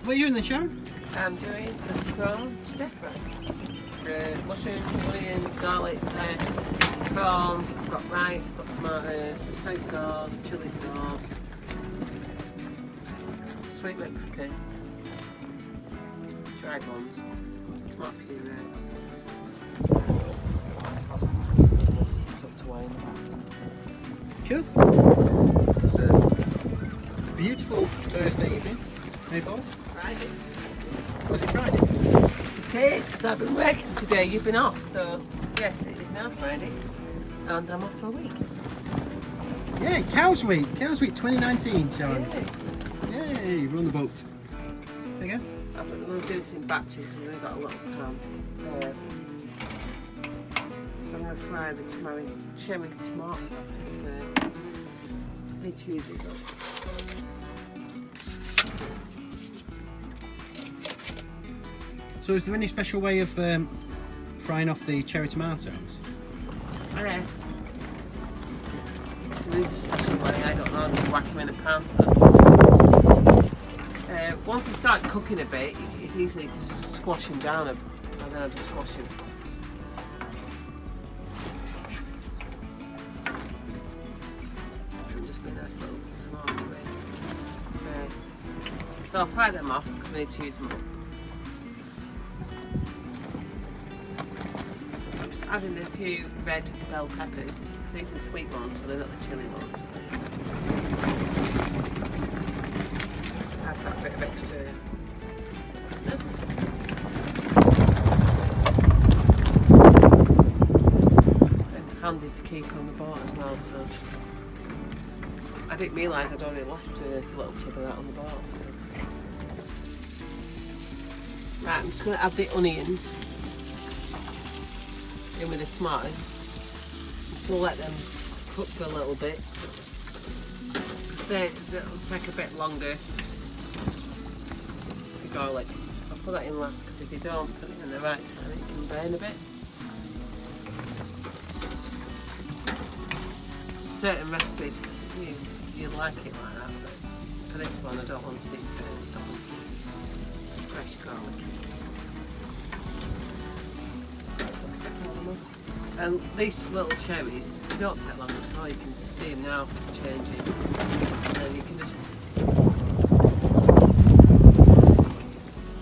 What are you doing then, Sharon? I'm doing the prawn stir fry. Mushrooms, onion, garlic, prawns, I've got rice, I've got tomatoes, soy sauce, chilli sauce, sweet red pepper, dried ones, tomato puree, tucked away. Cool. It's a beautiful Thursday evening. Hey, Paul? Friday. Was it Friday? It is, because I've been working today, you've been off, so yes, it is now Friday, and I'm off for a week. Yeah, Cows Week 2019, Sharon. Yeah. Yay, we're on the boat. Say again? I think we're going to do this in batches because we've only got a little pan. So I'm going to fry the cherry tomatoes off because they cheese these up. So is there any special way of frying off the cherry tomatoes? There is a special way, I don't know, just whack them in a pan. Once they start cooking a bit, it's easy to just squash them down and then I just squash them. It'll just be a nice little tomato bit. Nice. So I'll fry them off because we need to choose them up. Adding a few red bell peppers. These are the sweet ones, so they're not the chilli ones. Just add that bit of extra goodness. And handy to keep on the board as well, so I didn't realise I'd already left a little tub of that on the board. Right, I'm just going to add the onions in with the tomatoes. So we'll let them cook for a little bit. It'll take a bit longer. The garlic. I'll put that in last because if you don't put it in the right time it can burn a bit. Certain recipes you like it like that, but for this one I don't want it burnt. I want it fresh garlic. And these little cherries, they don't take long at all, you can just see them now changing. And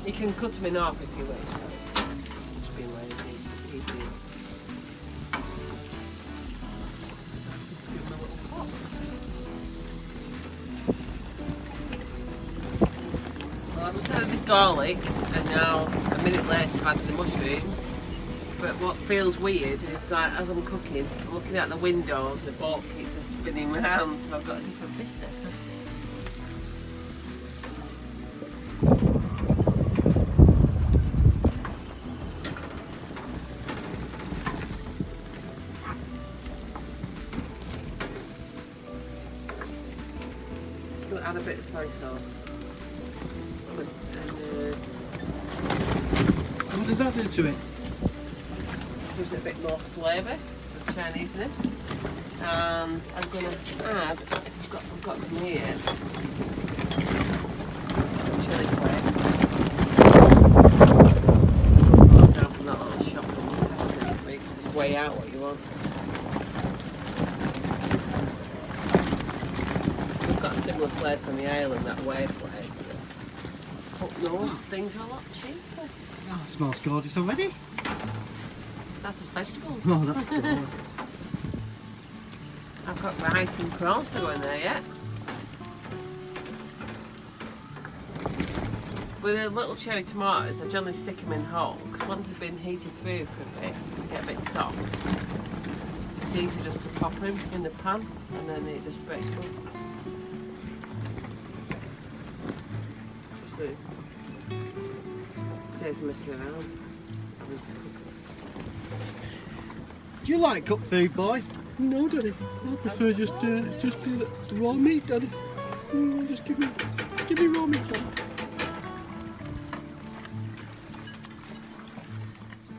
you can cut them in half if you wish. Just being lazy, it's just easier. Let's give them a little pop. Well, I've just added the garlic, and now a minute later I've added the mushrooms. But what feels weird is that as I'm cooking, I'm looking out the window and the boat keeps just spinning round, so I've got a different vista. I'm going to add a bit of soy sauce. What does that do to it? Gives it a bit more flavour of Chineseness, and I'm going to add, I've got some here, some chilli flake. Down from that little shop on the restaurant, where you can just weigh out what you want. We've got a similar place on the island, that way place, but up north things are a lot cheaper. Oh, it smells gorgeous already. That's just vegetables. Oh, that's gorgeous. I've got rice and prawns to go in there yet. With the little cherry tomatoes, I generally stick them in whole because once they've been heated through for a bit, they get a bit soft. It's easy just to pop them in the pan and then it just breaks up. Just so saves messing around. Do you like cooked food, boy? No, Daddy. I prefer just the raw meat, Daddy. Just give me raw meat, Daddy.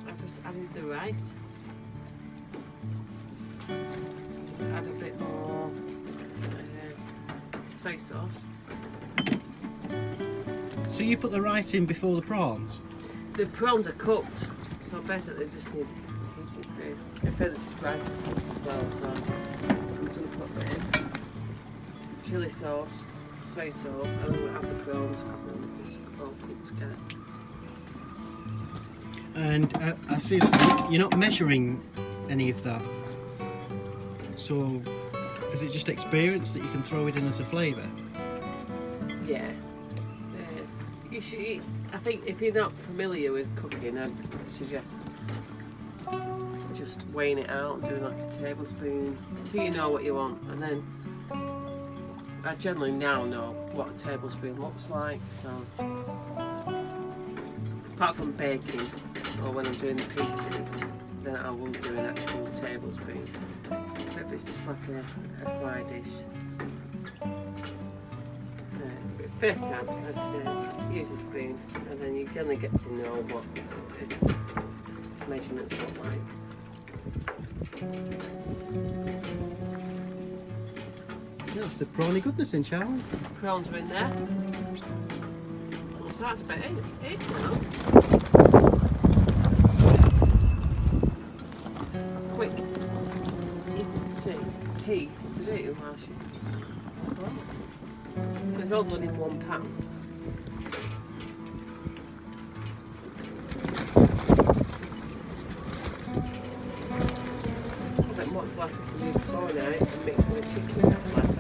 I've just added the rice. Add a bit more soy sauce. So you put the rice in before the prawns? The prawns are cooked, so basically they just need heating through. In fairness, the rice is cooked as well, so I'm going to put it in. Chilli sauce, soy sauce, and I'm going to add the prawns because they're all cooked together. And I see that you're not measuring any of that. So is it just experience that you can throw it in as a flavour? Yeah. You should, I think if you're not familiar with cooking, I'd suggest just weighing it out and doing like a tablespoon until you know what you want, and then I generally now know what a tablespoon looks like, so apart from baking or when I'm doing the pizzas, then I won't do an actual tablespoon. But if it's just like a fry dish, first time I'd use a spoon, and then you generally get to know what the measurements look like. That's the prawny goodness in, Sharon. Prawns are in there. So that's about it now. Quick, easy tea to do whilst you. So it's all done in one pan. But what's left we can use before now and mix with the chicken that's left.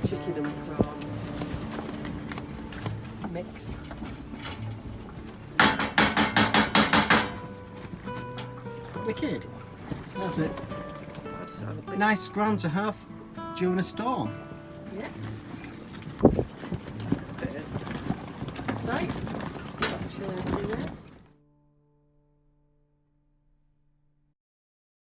Chicken and prawn mix. Wicked. That's it. I just add a bit. Nice ground to have during a storm. Yeah. Bit of salt. Got chilli in there.